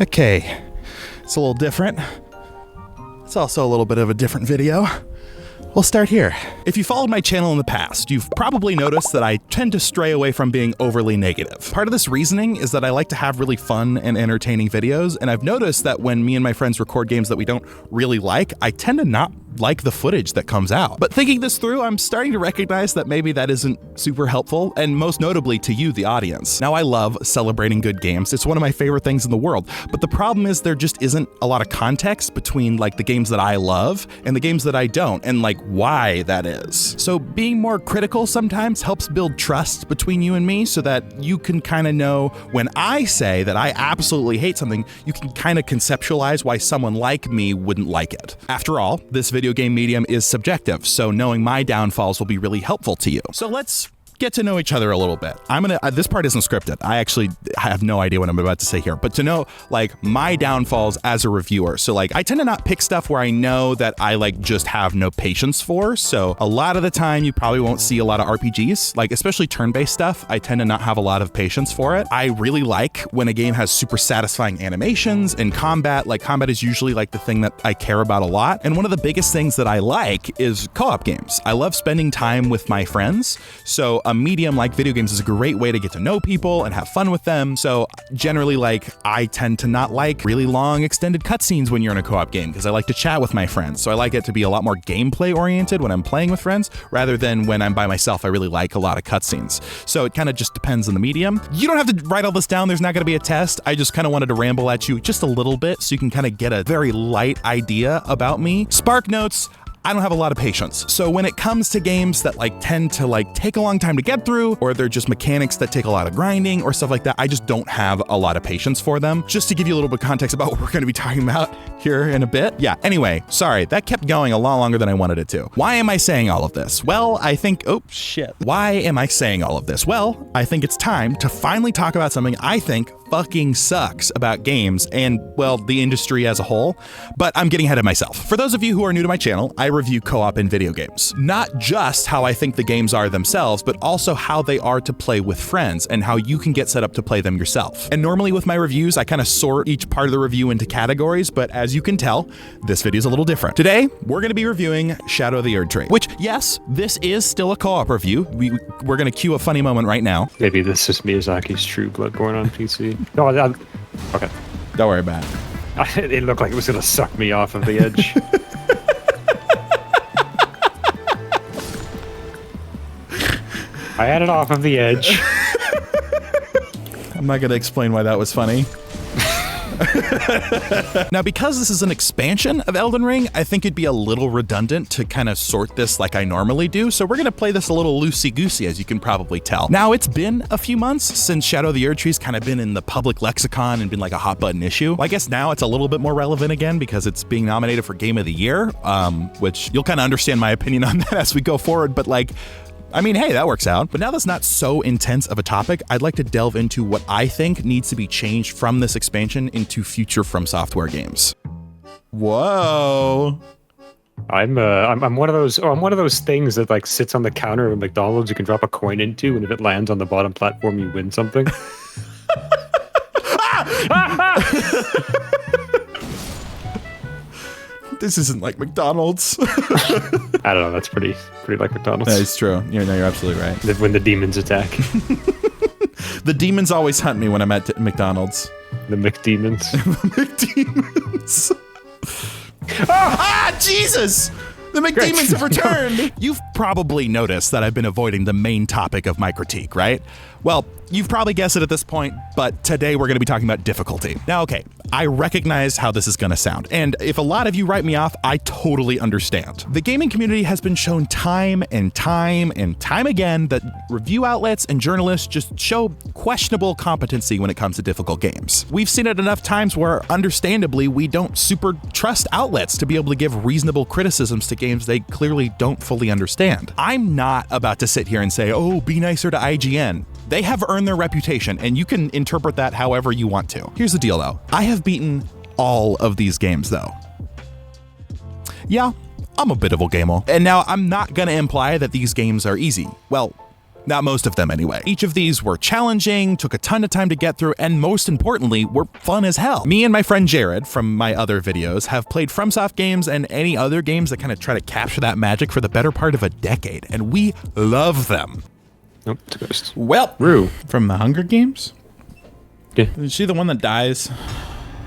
Okay, it's a little different. It's also a little bit of a different video. We'll start here. If you followed my channel in the past, you've probably noticed that I tend to stray away from being overly negative. Part of this reasoning is that I like to have really fun and entertaining videos, and I've noticed that when me and my friends record games that we don't really like, I tend to not like the footage that comes out. But thinking this through, I'm starting to recognize that maybe that isn't super helpful, and most notably to you, the audience. Now, I love celebrating good games. It's one of my favorite things in the world, but the problem is there just isn't a lot of context between like the games that I love and the games that I don't, and like why that is. So being more critical sometimes helps build trust between you and me so that you can kind of know when I say that I absolutely hate something, you can kind of conceptualize why someone like me wouldn't like it. After all, this video game medium is subjective, so knowing my downfalls will be really helpful to you. So let's get to know each other a little bit. This part isn't scripted. I actually have no idea what I'm about to say here, but to know like my downfalls as a reviewer. So like I tend to not pick stuff where I know that I like just have no patience for. So a lot of the time you probably won't see a lot of RPGs, like especially turn-based stuff. I tend to not have a lot of patience for it. I really like when a game has super satisfying animations and combat. Like combat is usually like the thing that I care about a lot. And one of the biggest things that I like is co-op games. I love spending time with my friends. So a medium like video games is a great way to get to know people and have fun with them. So generally, like I tend to not like really long extended cutscenes when you're in a co-op game because I like to chat with my friends. So I like it to be a lot more gameplay oriented when I'm playing with friends rather than when I'm by myself. I really like a lot of cutscenes. So it kind of just depends on the medium. You don't have to write all this down. There's not going to be a test. I just kind of wanted to ramble at you just a little bit so you can kind of get a very light idea about me. Spark notes. I don't have a lot of patience. So when it comes to games that like tend to like take a long time to get through, or they're just mechanics that take a lot of grinding or stuff like that, I just don't have a lot of patience for them. Just to give you a little bit of context about what we're going to be talking about here in a bit. Yeah, anyway, sorry, that kept going a lot longer than I wanted it to. Why am I saying all of this? Well, I think, why am I saying all of this? Well, I think it's time to finally talk about something I think fucking sucks about games and, well, the industry as a whole, but I'm getting ahead of myself. For those of you who are new to my channel, I review co-op in video games. Not just how I think the games are themselves, but also how they are to play with friends and how you can get set up to play them yourself. And normally with my reviews, I kind of sort each part of the review into categories, but as you can tell, this video is a little different. Today, we're going to be reviewing Shadow of the Erdtree, which, yes, this is still a co-op review. We're going to cue a funny moment right now. Maybe this is Miyazaki's True Bloodborne on PC. No, okay. Don't worry about it. It looked like it was going to suck me off of the edge. I had it off of the edge. I'm not going to explain why that was funny. Now, because this is an expansion of Elden Ring, I think it'd be a little redundant to kind of sort this like I normally do, so we're going to play this a little loosey-goosey, as you can probably tell. Now, it's been a few months since Shadow of the Erdtree's kind of been in the public lexicon and been like a hot-button issue. Well, I guess now it's a little bit more relevant again because it's being nominated for Game of the Year, which you'll kind of understand my opinion on that as we go forward, but like, I mean, hey, that works out. But now that's not so intense of a topic, I'd like to delve into what I think needs to be changed from this expansion into future FromSoftware games. Whoa. I'm one of those. I'm one of those things that like sits on the counter of McDonald's you can drop a coin into, and if it lands on the bottom platform, you win something. This isn't like McDonald's. I don't know. That's pretty like McDonald's. That is true. You're absolutely right. When the demons attack. The demons always hunt me when I'm at McDonald's. The McDemons. McDemons. Jesus! The McDemons have returned! You've probably noticed that I've been avoiding the main topic of my critique, right? Well, you've probably guessed it at this point, but today we're going to be talking about difficulty. Now, okay, I recognize how this is going to sound, and if a lot of you write me off, I totally understand. The gaming community has been shown time and time again that review outlets and journalists just show questionable competency when it comes to difficult games. We've seen it enough times where, understandably, we don't super trust outlets to be able to give reasonable criticisms to games they clearly don't fully understand. I'm not about to sit here and say, oh, be nicer to IGN. They have earned their reputation, and you can interpret that however you want to. Here's the deal, though. I have beaten all of these games, though. Yeah, I'm a bit of a gamer. And now, I'm not gonna imply that these games are easy. Well, Not most of them anyway. Each of these were challenging, took a ton of time to get through, and most importantly, were fun as hell. Me and my friend Jared from my other videos have played FromSoft games and any other games that kind of try to capture that magic for the better part of a decade, and we love them. Nope, it's a ghost. Well, Rue. From the Hunger Games? Yeah. Is she the one that dies?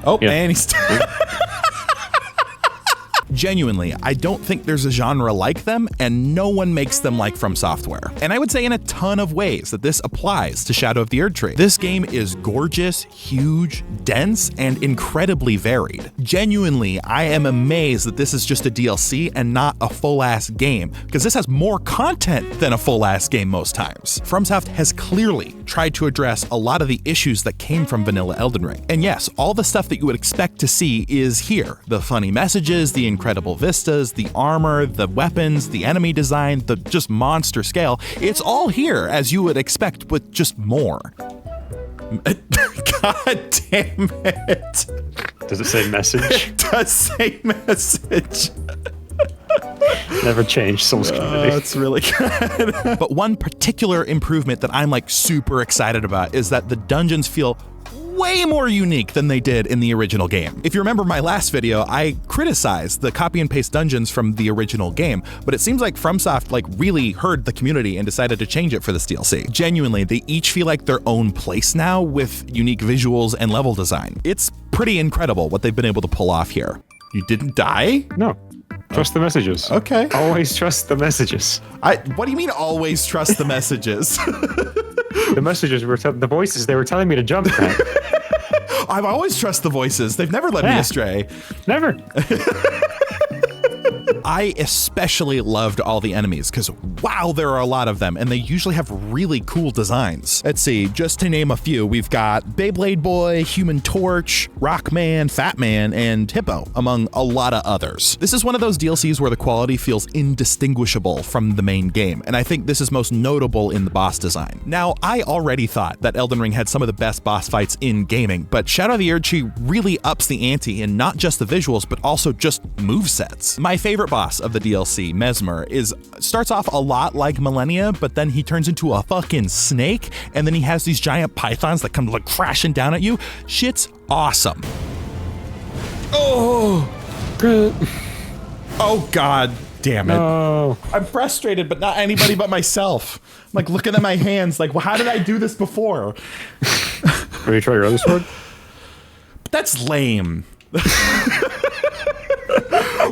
Oh, yeah. And he's... Genuinely, I don't think there's a genre like them, and no one makes them like FromSoftware. And I would say in a ton of ways that this applies to Shadow of the Erdtree. This game is gorgeous, huge, dense, and incredibly varied. Genuinely, I am amazed that this is just a DLC and not a full-ass game, because this has more content than a full-ass game most times. FromSoft has clearly tried to address a lot of the issues that came from vanilla Elden Ring. And yes, all the stuff that you would expect to see is here. The funny messages, the incredible vistas, the armor, the weapons, the enemy design, the just monster scale. It's all here as you would expect, with just more. God damn it. Does it say message? It does say message. Never change Souls community. That's really good. But one particular improvement that I'm like super excited about is that the dungeons feel way more unique than they did in the original game. If you remember my last video, I criticized the copy and paste dungeons from the original game, but it seems like FromSoft like really heard the community and decided to change it for this DLC. Genuinely, they each feel like their own place now with unique visuals and level design. It's pretty incredible what they've been able to pull off here. You didn't die? No. Trust the messages. Okay. Always trust the messages. What do you mean always trust the messages? The messages were the voices, they were telling me to jump, man. I've always trust the voices. They've never led me astray. Never. I especially loved all the enemies because, wow, there are a lot of them, and they usually have really cool designs. Let's see, just to name a few, we've got Beyblade Boy, Human Torch, Rockman, Fat Man, and Hippo, among a lot of others. This is one of those DLCs where the quality feels indistinguishable from the main game, and I think this is most notable in the boss design. Now, I already thought that Elden Ring had some of the best boss fights in gaming, but Shadow of the Erdtree really ups the ante in not just the visuals, but also just movesets. My favorite boss of the DLC, Mesmer, starts off a lot like Millennia, but then he turns into a fucking snake, and then he has these giant pythons that come like crashing down at you. Shit's awesome. Oh, oh God damn it. No. I'm frustrated, but not anybody but myself. I'm like looking at my hands like, well, how did I do this before? Will you try your other sword? That's lame.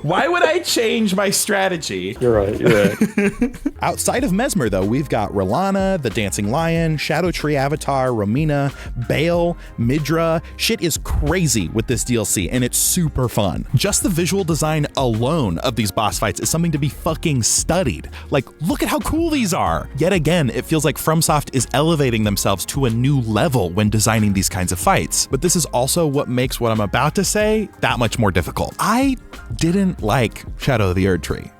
Why would I change my strategy? You're right. Outside of Mesmer, though, we've got Rolana, the Dancing Lion, Scadutree Avatar, Romina, Bale, Midra. Shit is crazy with this DLC, and it's super fun. Just the visual design alone of these boss fights is something to be fucking studied. Like, look at how cool these are. Yet again, it feels like FromSoft is elevating themselves to a new level when designing these kinds of fights. But this is also what makes what I'm about to say that much more difficult. I didn't like Shadow of the Erdtree,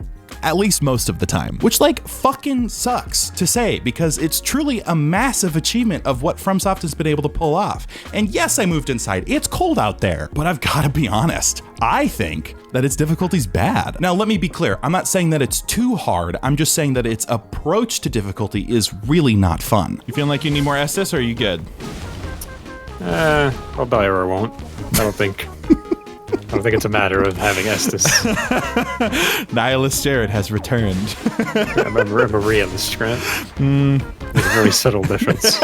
at least most of the time, which like fucking sucks to say because it's truly a massive achievement of what FromSoft has been able to pull off. And yes, I moved inside. It's cold out there, but I've got to be honest. I think that its difficulty's bad. Now, let me be clear. I'm not saying that it's too hard. I'm just saying that its approach to difficulty is really not fun. You feeling like you need more Estus, or are you good? I'll die or I won't. I don't think it's a matter of having Estus. Nihilist Jared has returned. I'm a realist, Grant. There's a very subtle difference.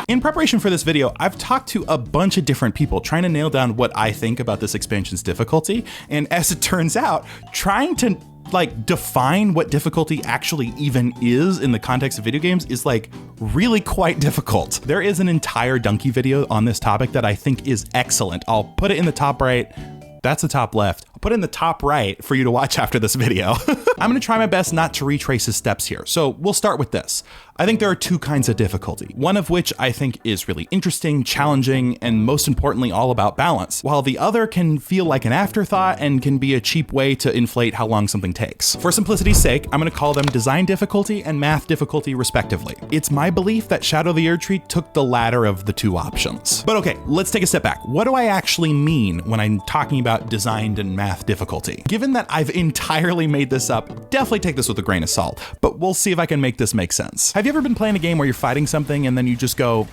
In preparation for this video, I've talked to a bunch of different people trying to nail down what I think about this expansion's difficulty. And as it turns out, trying to like define what difficulty actually even is in the context of video games is like really quite difficult. There is an entire Donkey video on this topic that I think is excellent. I'll put it in the top right. That's the top left. I'll put it in the top right for you to watch after this video. I'm gonna try my best not to retrace his steps here. So we'll start with this. I think there are two kinds of difficulty, one of which I think is really interesting, challenging, and most importantly, all about balance, while the other can feel like an afterthought and can be a cheap way to inflate how long something takes. For simplicity's sake, I'm gonna call them design difficulty and math difficulty respectively. It's my belief that Shadow of the Erdtree took the latter of the two options. But okay, let's take a step back. What do I actually mean when I'm talking about designed and math difficulty? Given that I've entirely made this up definitely take this with a grain of salt, but we'll see if I can make this make sense. Have you ever been playing a game where you're fighting something and then you just go,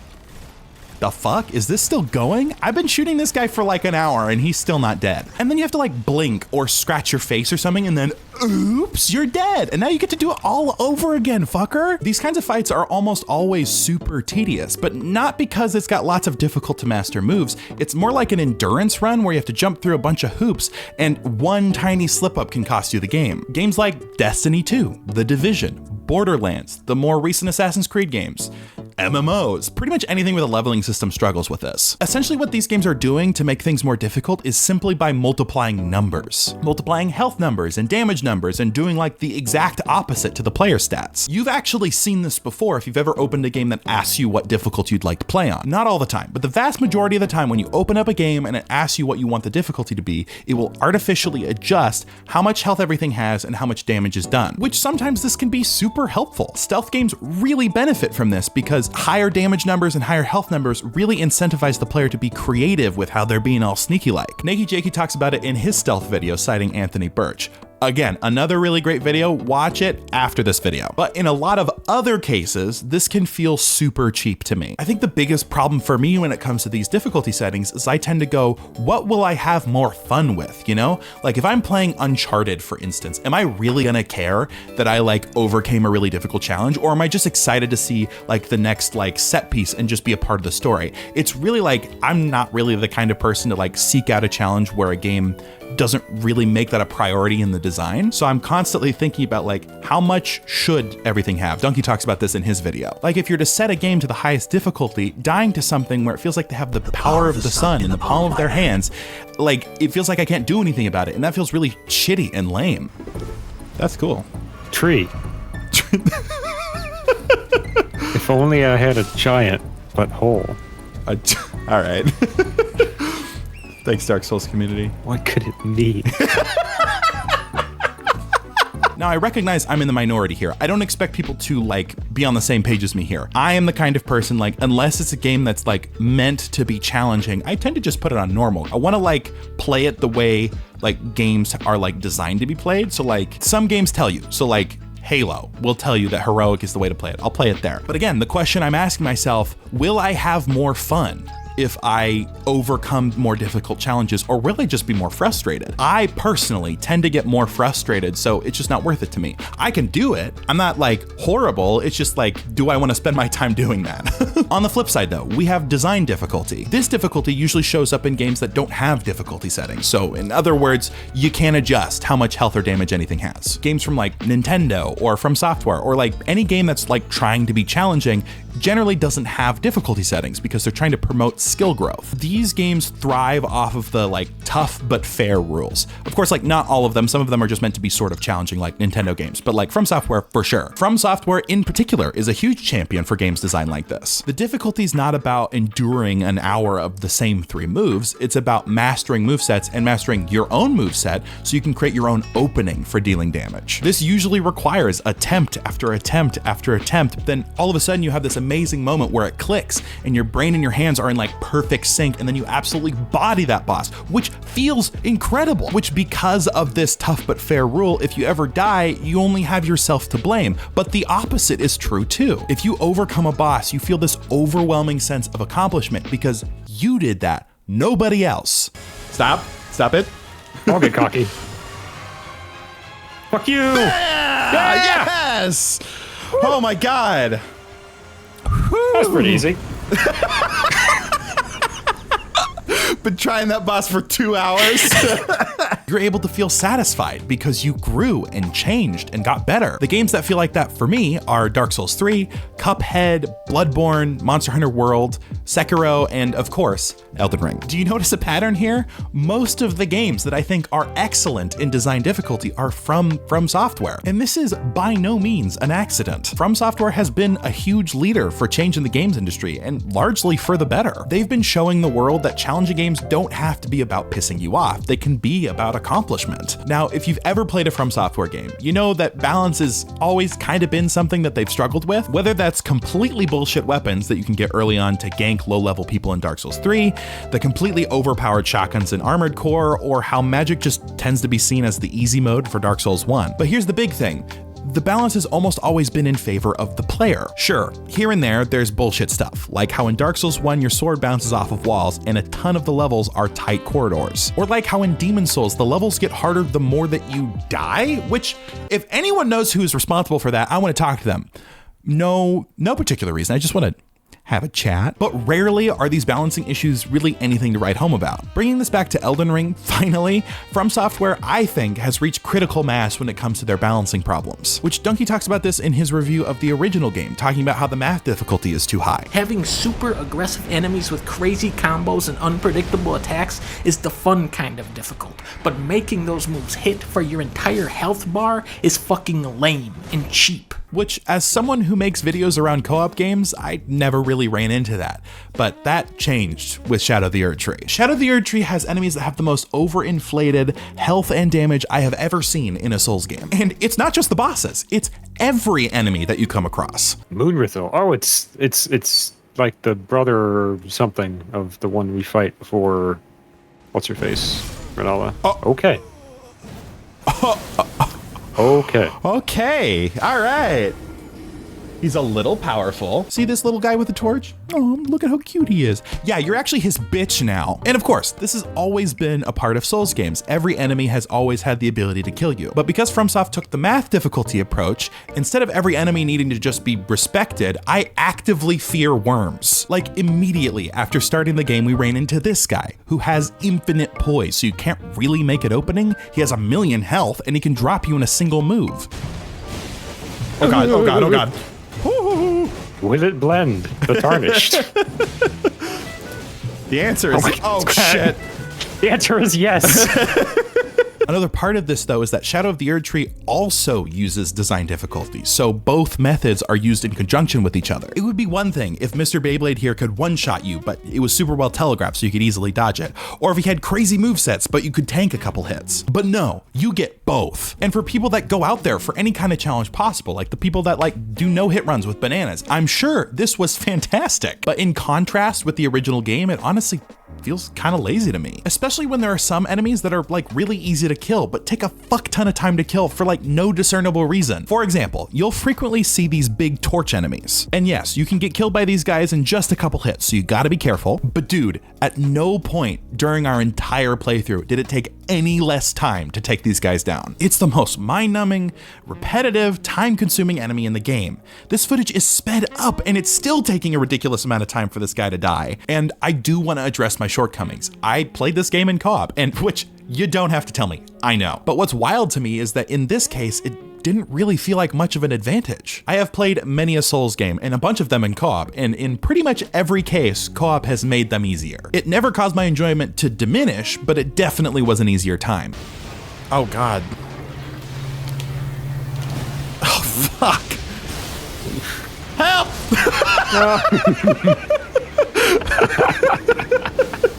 the fuck? Is this still going? I've been shooting this guy for like an hour and he's still not dead. And then you have to like blink or scratch your face or something and then oops, you're dead. And now you get to do it all over again, fucker. These kinds of fights are almost always super tedious, but not because it's got lots of difficult to master moves. It's more like an endurance run where you have to jump through a bunch of hoops and one tiny slip up can cost you the game. Games like Destiny 2, The Division, Borderlands, the more recent Assassin's Creed games, MMOs, pretty much anything with a leveling system struggles with this. Essentially what these games are doing to make things more difficult is simply by multiplying numbers. Multiplying health numbers and damage numbers and doing like the exact opposite to the player stats. You've actually seen this before if you've ever opened a game that asks you what difficulty you'd like to play on. Not all the time, but the vast majority of the time when you open up a game and it asks you what you want the difficulty to be, it will artificially adjust how much health everything has and how much damage is done, which sometimes this can be super helpful. Stealth games really benefit from this because higher damage numbers and higher health numbers really incentivize the player to be creative with how they're being all sneaky like. Nakey Jakey talks about it in his stealth video citing Anthony Birch. Again, another really great video, watch it after this video. But in a lot of other cases, this can feel super cheap to me. I think the biggest problem for me when it comes to these difficulty settings is I tend to go, what will I have more fun with, you know? Like if I'm playing Uncharted, for instance, am I really gonna care that I like overcame a really difficult challenge? Or am I just excited to see like the next like set piece and just be a part of the story? It's really like, I'm not really the kind of person to like seek out a challenge where a game doesn't really make that a priority in the design. So I'm constantly thinking about like, how much should everything have? Donkey talks about this in his video. Like if you're to set a game to the highest difficulty, dying to something where it feels like they have the power of the sun in the palm of their hands, like it feels like I can't do anything about it. And that feels really shitty and lame. That's cool. Tree. If only I had a giant butthole. All right. Thanks, Dark Souls community. What could it mean? Now, I recognize I'm in the minority here. I don't expect people to like be on the same page as me here. I am the kind of person like, unless it's a game that's like meant to be challenging, I tend to just put it on normal. I want to like play it the way like games are like designed to be played. So like some games tell you, so like Halo will tell you that heroic is the way to play it. I'll play it there. But again, the question I'm asking myself, will I have more fun if I overcome more difficult challenges, or will I just be more frustrated? I personally tend to get more frustrated, so it's just not worth it to me. I can do it. I'm not like horrible. It's just like, do I want to spend my time doing that? On the flip side though, we have design difficulty. This difficulty usually shows up in games that don't have difficulty settings. So in other words, you can adjust how much health or damage anything has. Games from like Nintendo or FromSoftware, or like any game that's like trying to be challenging, generally doesn't have difficulty settings because they're trying to promote skill growth. These games thrive off of the like tough but fair rules. Of course, like not all of them. Some of them are just meant to be sort of challenging like Nintendo games, but like FromSoftware for sure. FromSoftware in particular is a huge champion for games designed like this. The difficulty is not about enduring an hour of the same 3 moves. It's about mastering movesets and mastering your own moveset so you can create your own opening for dealing damage. This usually requires attempt after attempt after attempt. Then all of a sudden you have this amazing moment where it clicks and your brain and your hands are in like perfect sync, and then you absolutely body that boss, which feels incredible. Which, because of this tough but fair rule, if you ever die, you only have yourself to blame. But the opposite is true too. If you overcome a boss, you feel this overwhelming sense of accomplishment because you did that, nobody else. Stop it. I'll get cocky. Fuck you! Yeah! Yes! Oh my god. That was pretty easy. Been trying that boss for 2 hours. You're able to feel satisfied because you grew and changed and got better. The games that feel like that for me are Dark Souls 3, Cuphead, Bloodborne, Monster Hunter World, Sekiro, and of course, Elden Ring. Do you notice a pattern here? Most of the games that I think are excellent in design difficulty are from FromSoftware. And this is by no means an accident. FromSoftware has been a huge leader for change in the games industry, and largely for the better. They've been showing the world that challenging games don't have to be about pissing you off. They can be about accomplishment. Now, if you've ever played a FromSoftware game, you know that balance has always kind of been something that they've struggled with, whether that's completely bullshit weapons that you can get early on to gank low-level people in Dark Souls 3, the completely overpowered shotguns in Armored Core, or how magic just tends to be seen as the easy mode for Dark Souls 1. But here's the big thing. The balance has almost always been in favor of the player. Sure, here and there's bullshit stuff, like how in Dark Souls 1 your sword bounces off of walls and a ton of the levels are tight corridors. Or like how in Demon Souls the levels get harder the more that you die, which if anyone knows who's responsible for that, I want to talk to them. No particular reason, I just want to have a chat, but rarely are these balancing issues really anything to write home about. Bringing this back to Elden Ring, finally, FromSoftware, I think, has reached critical mass when it comes to their balancing problems, which Donkey talks about this in his review of the original game, talking about how the math difficulty is too high. Having super aggressive enemies with crazy combos and unpredictable attacks is the fun kind of difficult, but making those moves hit for your entire health bar is fucking lame and cheap. Which, as someone who makes videos around co-op games, I never really ran into that. But that changed with Shadow the Erdtree. Shadow the Erdtree has enemies that have the most overinflated health and damage I have ever seen in a Souls game. And it's not just the bosses, it's every enemy that you come across. Moonrithel. Oh, it's like the brother or something of the one we fight before, what's her face? Renala. Oh. Okay. Okay, all right. He's a little powerful. See this little guy with the torch? Oh, look at how cute he is. Yeah, you're actually his bitch now. And of course, this has always been a part of Souls games. Every enemy has always had the ability to kill you. But because FromSoft took the math difficulty approach, instead of every enemy needing to just be respected, I actively fear worms. Like immediately after starting the game, we ran into this guy who has infinite poise, so you can't really make it opening. He has 1,000,000 health and he can drop you in a single move. Oh God, oh God, oh God. Will it blend the tarnished? The answer is, shit. The answer is yes. Another part of this, though, is that Shadow of the Erdtree also uses design difficulty, so both methods are used in conjunction with each other. It would be one thing if Mr. Beyblade here could one-shot you, but it was super well telegraphed so you could easily dodge it, or if he had crazy movesets, but you could tank a couple hits. But no, you get both. And for people that go out there for any kind of challenge possible, like the people that do no-hit runs with bananas, I'm sure this was fantastic. But in contrast with the original game, it honestly feels kind of lazy to me, especially when there are some enemies that are really easy to kill, but take a fuck ton of time to kill for no discernible reason. For example, you'll frequently see these big torch enemies. And yes, you can get killed by these guys in just a couple hits, so you gotta be careful. But dude, at no point during our entire playthrough did it take any less time to take these guys down. It's the most mind-numbing, repetitive, time-consuming enemy in the game. This footage is sped up and it's still taking a ridiculous amount of time for this guy to die. And I do want to address my shortcomings. I played this game in co-op, and which you don't have to tell me, I know. But what's wild to me is that in this case, it didn't really feel like much of an advantage. I have played many a Souls game and a bunch of them in co-op, and in pretty much every case, co-op has made them easier. It never caused my enjoyment to diminish, but it definitely was an easier time. Oh God. Oh fuck. Help!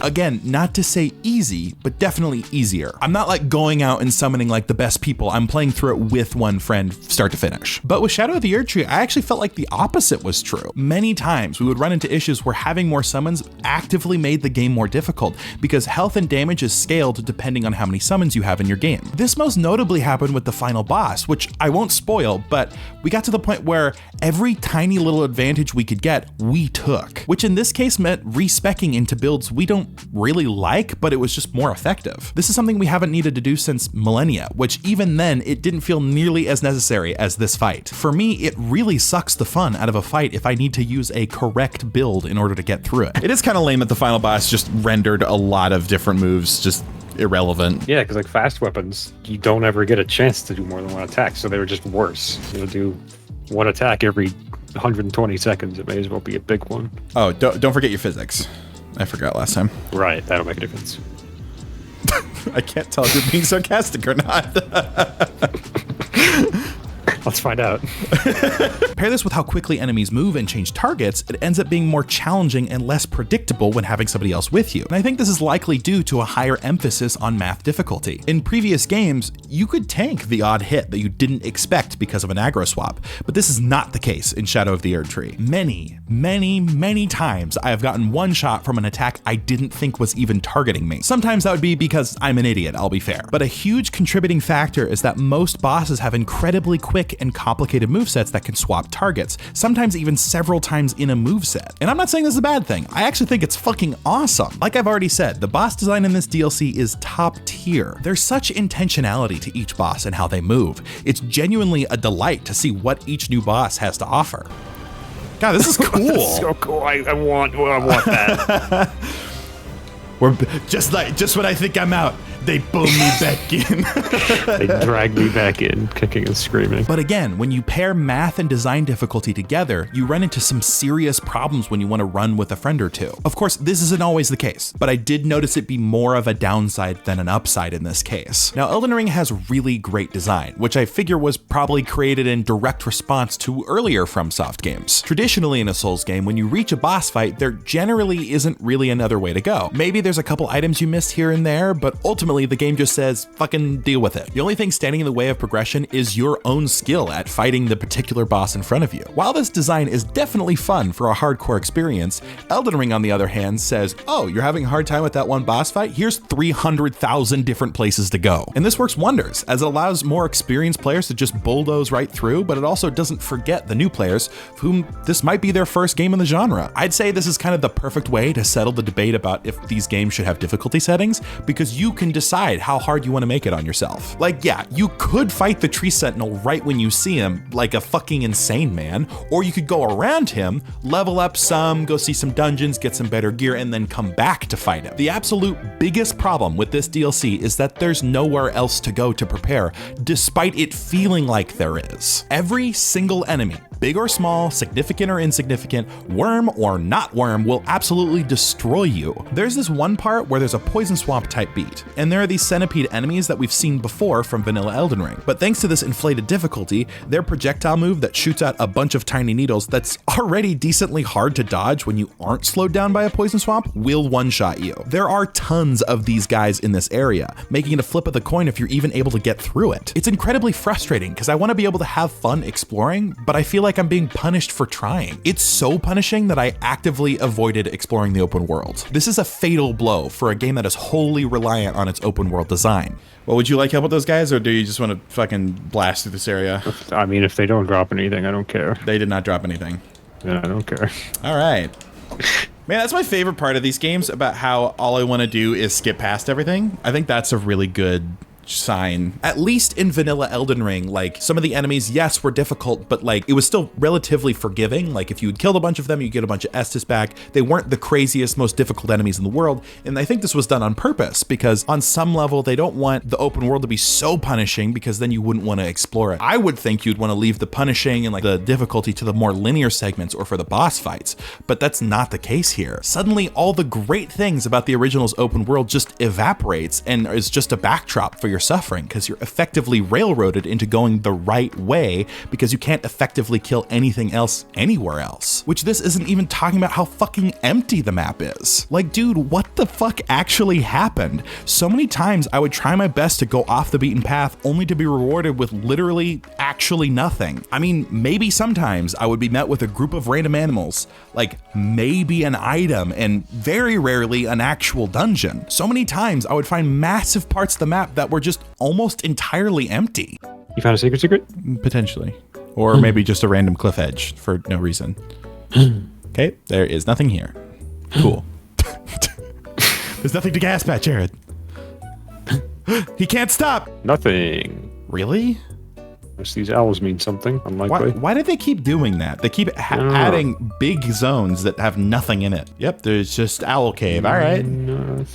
Again, not to say easy, but definitely easier. I'm not going out and summoning the best people. I'm playing through it with one friend start to finish. But with Shadow of the Erdtree, I actually felt like the opposite was true. Many times we would run into issues where having more summons actively made the game more difficult because health and damage is scaled depending on how many summons you have in your game. This most notably happened with the final boss, which I won't spoil, but we got to the point where every tiny little advantage we could get, we took, which in this case meant respecking into builds we don't really like, but it was just more effective. This is something we haven't needed to do since millennia, which even then it didn't feel nearly as necessary as this fight. For me, it really sucks the fun out of a fight if I need to use a correct build in order to get through it. It is kind of lame that the final boss just rendered a lot of different moves just irrelevant. Yeah, because fast weapons, you don't ever get a chance to do more than one attack, so they were just worse. You'll do one attack every 120 seconds. It may as well be a big one. Oh, don't forget your physics. I forgot last time. Right, that'll make a difference. I can't tell if you're being sarcastic or not. Let's find out. Pair this with how quickly enemies move and change targets, it ends up being more challenging and less predictable when having somebody else with you. And I think this is likely due to a higher emphasis on math difficulty. In previous games, you could tank the odd hit that you didn't expect because of an aggro swap, but this is not the case in Shadow of the Erdtree. Many times I have gotten one shot from an attack I didn't think was even targeting me. Sometimes that would be because I'm an idiot, I'll be fair. But a huge contributing factor is that most bosses have incredibly quick and complicated movesets that can swap targets, sometimes even several times in a moveset. And I'm not saying this is a bad thing, I actually think it's fucking awesome. Like I've already said, the boss design in this DLC is top tier. There's such intentionality to each boss and how they move. It's genuinely a delight to see what each new boss has to offer. God, this is cool. So cool. I want that. We're just when I think I'm out, they boom me back in. They drag me back in, kicking and screaming. But again, when you pair math and design difficulty together, you run into some serious problems when you want to run with a friend or two. Of course, this isn't always the case, but I did notice it be more of a downside than an upside in this case. Now, Elden Ring has really great design, which I figure was probably created in direct response to earlier FromSoft games. Traditionally in a Souls game, when you reach a boss fight, there generally isn't really another way to go. Maybe there's a couple items you missed here and there, but ultimately the game just says, fucking deal with it. The only thing standing in the way of progression is your own skill at fighting the particular boss in front of you. While this design is definitely fun for a hardcore experience, Elden Ring on the other hand says, oh, you're having a hard time with that one boss fight? Here's 300,000 different places to go. And this works wonders, as it allows more experienced players to just bulldoze right through, but it also doesn't forget the new players, whom this might be their first game in the genre. I'd say this is kind of the perfect way to settle the debate about if these games should have difficulty settings, because you can decide how hard you want to make it on yourself. Like, yeah, you could fight the tree sentinel right when you see him, like a fucking insane man, or you could go around him, level up some, go see some dungeons, get some better gear, and then come back to fight him. The absolute biggest problem with this DLC is that there's nowhere else to go to prepare, despite it feeling like there is. Every single enemy, big or small, significant or insignificant, worm or not worm, will absolutely destroy you. There's this one part where there's a poison swamp type beat, and there are these centipede enemies that we've seen before from vanilla Elden Ring. But thanks to this inflated difficulty, their projectile move that shoots out a bunch of tiny needles that's already decently hard to dodge when you aren't slowed down by a poison swamp will one-shot you. There are tons of these guys in this area, making it a flip of the coin if you're even able to get through it. It's incredibly frustrating because I want to be able to have fun exploring, but I feel like I'm being punished for trying. It's so punishing that I actively avoided exploring the open world. This is a fatal blow for a game that is wholly reliant on its open world design. Well, would you like help with those guys, or do you just want to fucking blast through this area? I mean, if they don't drop anything, I don't care. They did not drop anything. Yeah, I don't care. All right. Man, that's my favorite part of these games, about how all I want to do is skip past everything. I think that's a really good sign. At least in vanilla Elden Ring, like, some of the enemies, yes, were difficult, but like, it was still relatively forgiving. Like, if you had killed a bunch of them, you get a bunch of Estus back. They weren't the craziest, most difficult enemies in the world, and I think this was done on purpose, because on some level, they don't want the open world to be so punishing, because then you wouldn't want to explore it. I would think you'd want to leave the punishing and like the difficulty to the more linear segments or for the boss fights, but that's not the case here. Suddenly, all the great things about the original's open world just evaporates and is just a backdrop for your suffering, because you're effectively railroaded into going the right way because you can't effectively kill anything else anywhere else. Which this isn't even talking about how fucking empty the map is. Like, dude, what the fuck actually happened? So many times I would try my best to go off the beaten path only to be rewarded with literally actually nothing. I mean, maybe sometimes I would be met with a group of random animals, like maybe an item, and very rarely an actual dungeon. So many times I would find massive parts of the map that were just almost entirely empty. You found a secret? Potentially. Or maybe just a random cliff edge for no reason. Okay, there is nothing here. Cool. There's nothing to gasp at, Jared. He can't stop. Nothing. Really? These owls mean something, unlikely. Why do they keep doing that? They keep adding big zones that have nothing in it. Yep, there's just Owl Cave. All right.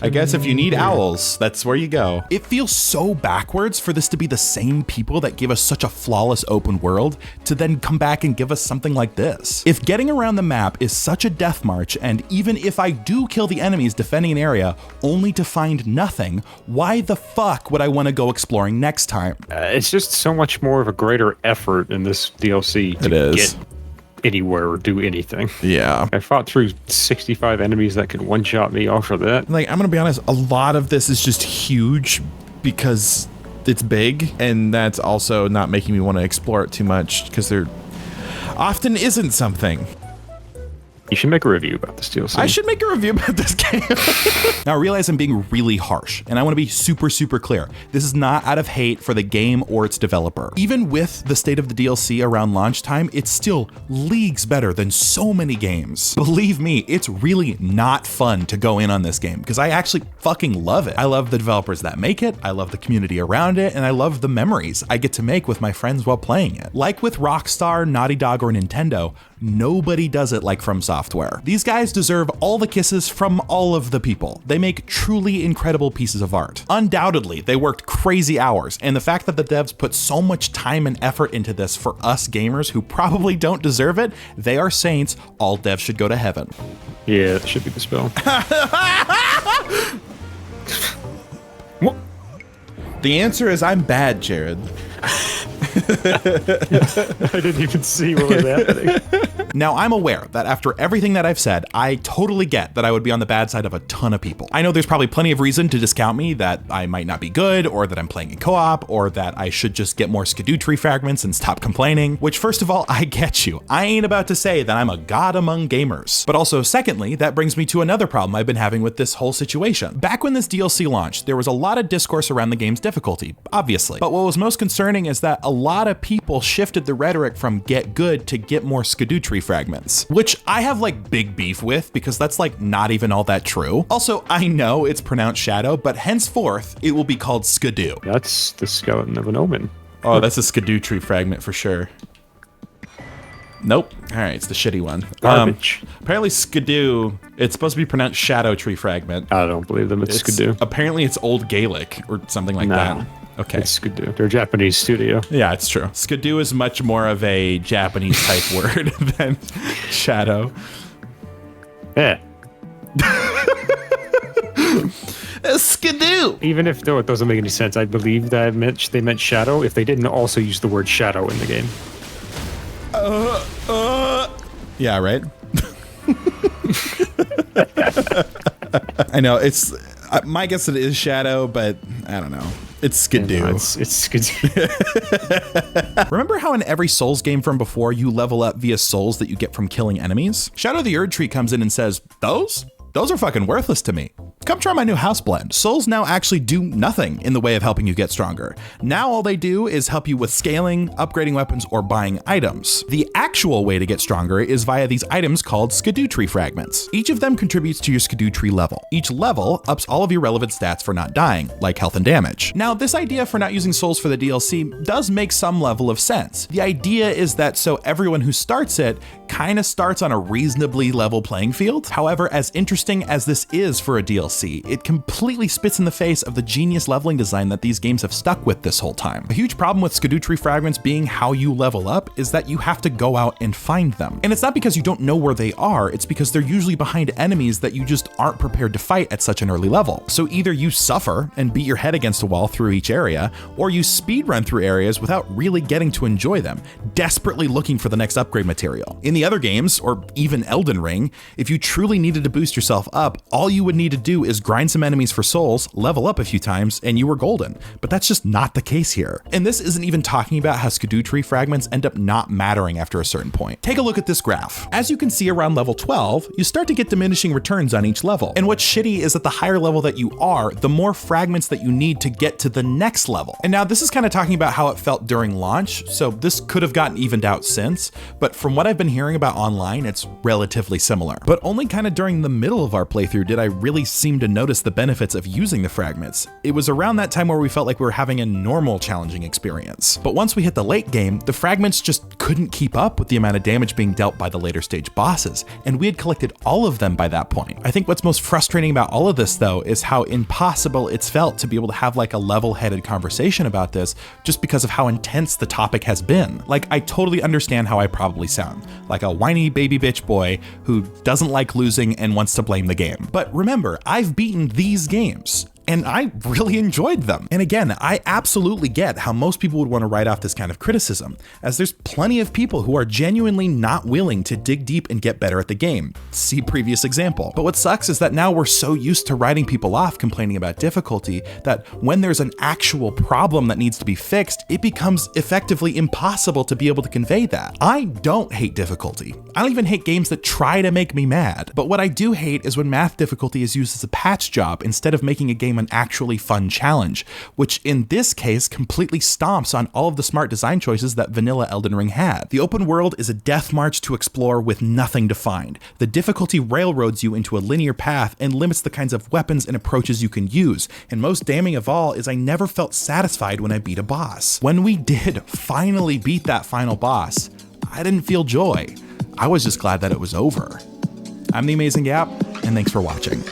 I guess if you need owls, that's where you go. It feels so backwards for this to be the same people that give us such a flawless open world to then come back and give us something like this. If getting around the map is such a death march, and even if I do kill the enemies defending an area only to find nothing, why the fuck would I want to go exploring next time? It's just so much more of a greater effort in this DLC to get anywhere or do anything. Yeah. I fought through 65 enemies that could one-shot me off of that. Like, I'm gonna be honest, a lot of this is just huge because it's big, and that's also not making me want to explore it too much because there often isn't something. You should make a review about this DLC. I should make a review about this game. Now, I realize I'm being really harsh, and I want to be super, super clear. This is not out of hate for the game or its developer. Even with the state of the DLC around launch time, it's still leagues better than so many games. Believe me, it's really not fun to go in on this game because I actually fucking love it. I love the developers that make it, I love the community around it, and I love the memories I get to make with my friends while playing it. Like with Rockstar, Naughty Dog, or Nintendo, nobody does it like FromSoftware. These guys deserve all the kisses from all of the people. They make truly incredible pieces of art. Undoubtedly, they worked crazy hours, and the fact that the devs put so much time and effort into this for us gamers who probably don't deserve it, they are saints. All devs should go to heaven. Yeah, that should be the spell. The answer is I'm bad, Jared. I didn't even see what was happening. Now, I'm aware that after everything that I've said, I totally get that I would be on the bad side of a ton of people. I know there's probably plenty of reason to discount me, that I might not be good, or that I'm playing in co-op, or that I should just get more Scadutree Fragments and stop complaining, which first of all, I get you. I ain't about to say that I'm a god among gamers. But also, secondly, that brings me to another problem I've been having with this whole situation. Back when this DLC launched, there was a lot of discourse around the game's difficulty, obviously. But what was most concerning is that a lot of people shifted the rhetoric from get good to get more Scadutree Fragments, which I have like big beef with because that's like not even all that true. Also, I know it's pronounced shadow, but henceforth it will be called Skadoo. That's the skeleton of an omen. Oh, that's a Scadutree Fragment for sure. Nope. All right, it's the shitty one. Garbage. Apparently Skadoo, it's supposed to be pronounced Shadow Tree Fragment. I don't believe them. It's Skadoo. Apparently it's Old Gaelic or something like that. Okay. It's Skadoo. They're a Japanese studio. Yeah, it's true. Skadoo is much more of a Japanese type word than shadow. Yeah. Skadoo! Even if though it doesn't make any sense, I believe that they meant shadow if they didn't also use the word shadow in the game. Yeah, right? I know, it's... my guess it is shadow, but I don't know. It's Skadoo. No, it's Skadoo. Remember how in every Souls game from before you level up via souls that you get from killing enemies? Shadow the Erdtree comes in and says, Those are fucking worthless to me. Come try my new house blend. Souls now actually do nothing in the way of helping you get stronger. Now all they do is help you with scaling, upgrading weapons, or buying items. The actual way to get stronger is via these items called Scadutree Fragments. Each of them contributes to your Scadutree level. Each level ups all of your relevant stats for not dying, like health and damage. Now, this idea for not using souls for the DLC does make some level of sense. The idea is that so everyone who starts it kind of starts on a reasonably level playing field. However, as interesting as this is for a DLC, it completely spits in the face of the genius leveling design that these games have stuck with this whole time. A huge problem with Scadutree Fragments being how you level up is that you have to go out and find them. And it's not because you don't know where they are, it's because they're usually behind enemies that you just aren't prepared to fight at such an early level. So either you suffer and beat your head against a wall through each area, or you speedrun through areas without really getting to enjoy them, desperately looking for the next upgrade material. In the other games, or even Elden Ring, if you truly needed to boost yourself up, all you would need to do is grind some enemies for souls, level up a few times, and you were golden. But that's just not the case here. And this isn't even talking about how Scadutree Fragments end up not mattering after a certain point. Take a look at this graph. As you can see around level 12, you start to get diminishing returns on each level. And what's shitty is that the higher level that you are, the more fragments that you need to get to the next level. And now this is kind of talking about how it felt during launch, so this could have gotten evened out since, but from what I've been hearing about online, it's relatively similar. But only kind of during the middle of our playthrough did I really seem to notice the benefits of using the fragments. It was around that time where we felt like we were having a normal challenging experience. But once we hit the late game, the fragments just couldn't keep up with the amount of damage being dealt by the later stage bosses, and we had collected all of them by that point. I think what's most frustrating about all of this though is how impossible it's felt to be able to have like a level-headed conversation about this just because of how intense the topic has been. Like, I totally understand how I probably sound, like a whiny baby bitch boy who doesn't like losing and wants to blame the game. But remember, I've beaten these games. and I really enjoyed them. And again, I absolutely get how most people would want to write off this kind of criticism, as there's plenty of people who are genuinely not willing to dig deep and get better at the game. See previous example. But what sucks is that now we're so used to writing people off complaining about difficulty that when there's an actual problem that needs to be fixed, it becomes effectively impossible to be able to convey that. I don't hate difficulty. I don't even hate games that try to make me mad. But what I do hate is when math difficulty is used as a patch job instead of making a game an actually fun challenge, which in this case completely stomps on all of the smart design choices that vanilla Elden Ring had. The open world is a death march to explore with nothing to find. The difficulty railroads you into a linear path and limits the kinds of weapons and approaches you can use. And most damning of all is I never felt satisfied when I beat a boss. When we did finally beat that final boss, I didn't feel joy. I was just glad that it was over. I'm the Amazing Gap, and thanks for watching.